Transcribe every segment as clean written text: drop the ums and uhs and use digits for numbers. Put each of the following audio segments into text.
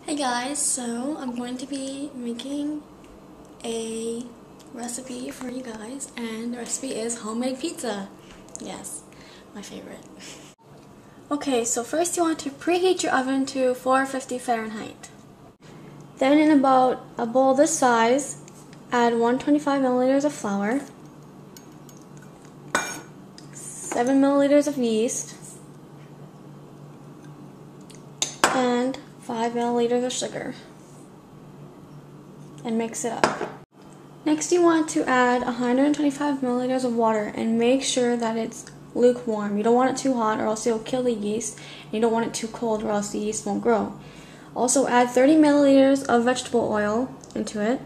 Hey guys, so I'm going to be making a recipe for you guys, and the recipe is homemade pizza. Yes, my favorite. Okay, so first you want to preheat your oven to 450 Fahrenheit. Then in about a bowl this size, add 125 milliliters of flour, 7 milliliters of yeast, and 5 milliliters of sugar, and mix it up. Next you want to add 125 milliliters of water and make sure that it's lukewarm. You don't want it too hot or else you'll kill the yeast, and you don't want it too cold or else the yeast won't grow. Also add 30 milliliters of vegetable oil into it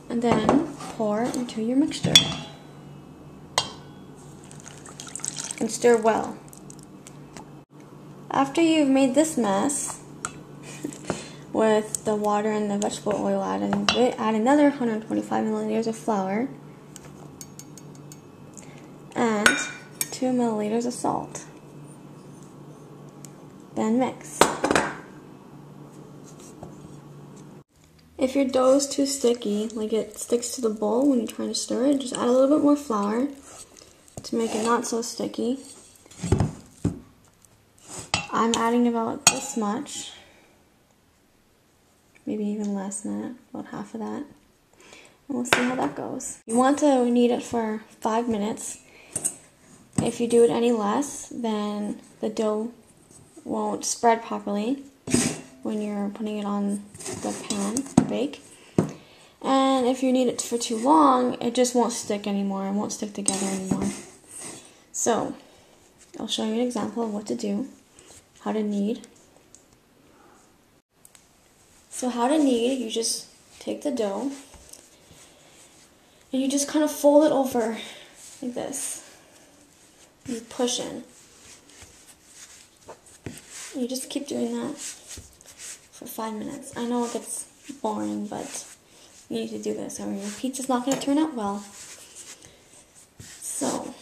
and then pour into your mixture and stir well. After you've made this mess with the water and the vegetable oil added into it, add another 125 milliliters of flour and 2 milliliters of salt. Then mix. If your dough is too sticky, like it sticks to the bowl when you're trying to stir it, just add a little bit more flour to make it not so sticky. I'm adding about this much, maybe even less than that, about half of that, and we'll see how that goes. You want to knead it for 5 minutes. If you do it any less, then the dough won't spread properly when you're putting it on the pan to bake. And if you knead it for too long, it just won't stick anymore. It won't stick together anymore. So, I'll show you an example of what to do, how to knead. So how to knead, you just take the dough and you just kind of fold it over like this. You push in. You just keep doing that for 5 minutes. I know it gets boring, but you need to do this or your pizza's not going to turn out well. So,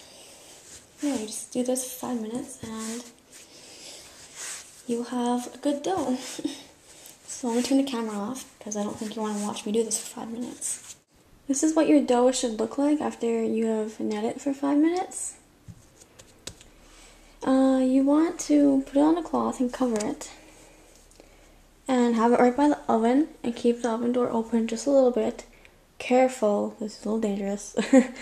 yeah, you just do this for 5 minutes and you'll have a good dough. So I'm going to turn the camera off because I don't think you want to watch me do this for 5 minutes. This is what your dough should look like after you have kneaded it for 5 minutes. You want to put it on a cloth and cover it. And have it right by the oven and keep the oven door open just a little bit. Careful, this is a little dangerous. I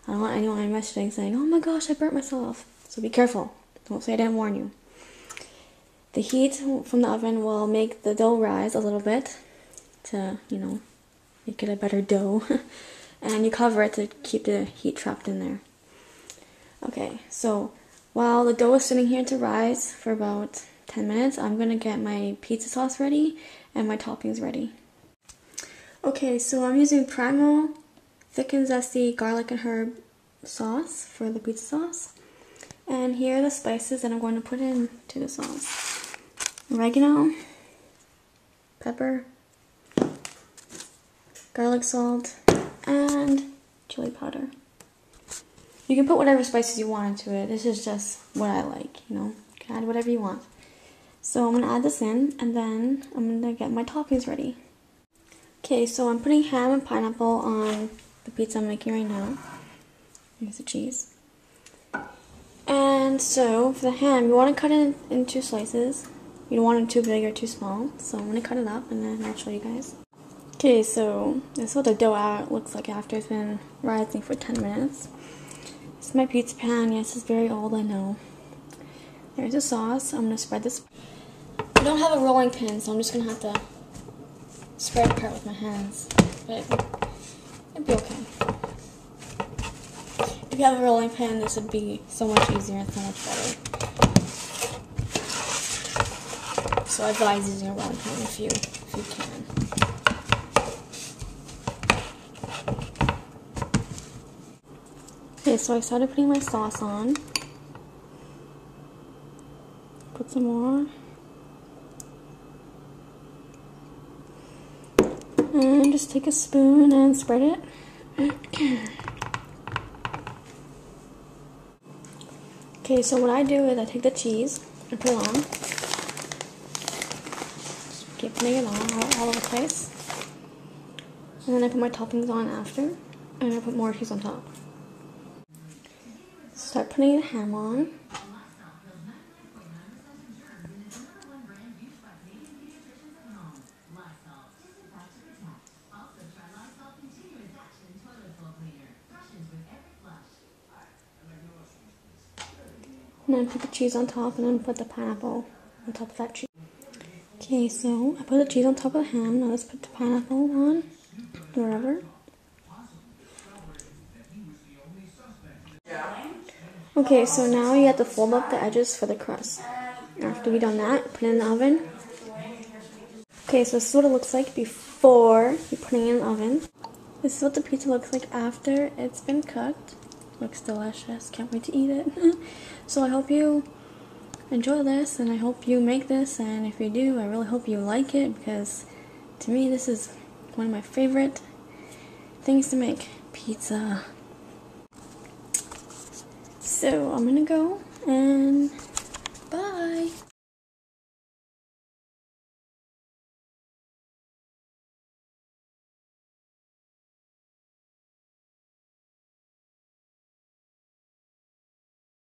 don't want anyone messaging saying, oh my gosh, I burnt myself. So be careful. Don't say I didn't warn you. The heat from the oven will make the dough rise a little bit to, make it a better dough. And you cover it to keep the heat trapped in there. Okay, so while the dough is sitting here to rise for about 10 minutes, I'm going to get my pizza sauce ready and my toppings ready. Okay, so I'm using Primo thick and zesty garlic and herb sauce for the pizza sauce. And here are the spices that I'm going to put into the sauce. Oregano, pepper, garlic salt, and chili powder. You can put whatever spices you want into it. This is just what I like, You can add whatever you want. So I'm going to add this in, and then I'm going to get my toppings ready. Okay, so I'm putting ham and pineapple on the pizza I'm making right now. Here's the cheese. And so, for the ham, you want to cut it in 2 slices. You don't want it too big or too small. So I'm going to cut it up, and then I'll show you guys. Okay, so this is what the dough looks like after it's been rising for 10 minutes. This is my pizza pan. Yes, it's very old, I know. There's the sauce. I'm going to spread this. I don't have a rolling pin, so I'm just going to have to spread apart with my hands. But it'd be okay. If you have a rolling pin, this would be so much easier and so much better. So I advise using a rolling pin if you can. Okay, so I started putting my sauce on. Put some more. And just take a spoon and spread it. Okay, so what I do is I take the cheese and put it on. Keep putting it on all over the place. And then I put my toppings on after, and I put more cheese on top. Start putting the ham on. And then put the cheese on top, and then put the pineapple on top of that cheese. Okay, so I put the cheese on top of the ham. Now let's put the pineapple on, wherever. Okay, so now you have to fold up the edges for the crust. After you've done that, put it in the oven. Okay, so this is what it looks like before you put it in the oven. This is what the pizza looks like after it's been cooked. Looks delicious. Can't wait to eat it. So I hope you enjoy this, and I hope you make this, and if you do, I really hope you like it, because to me this is one of my favorite things to make, pizza. So I'm gonna go and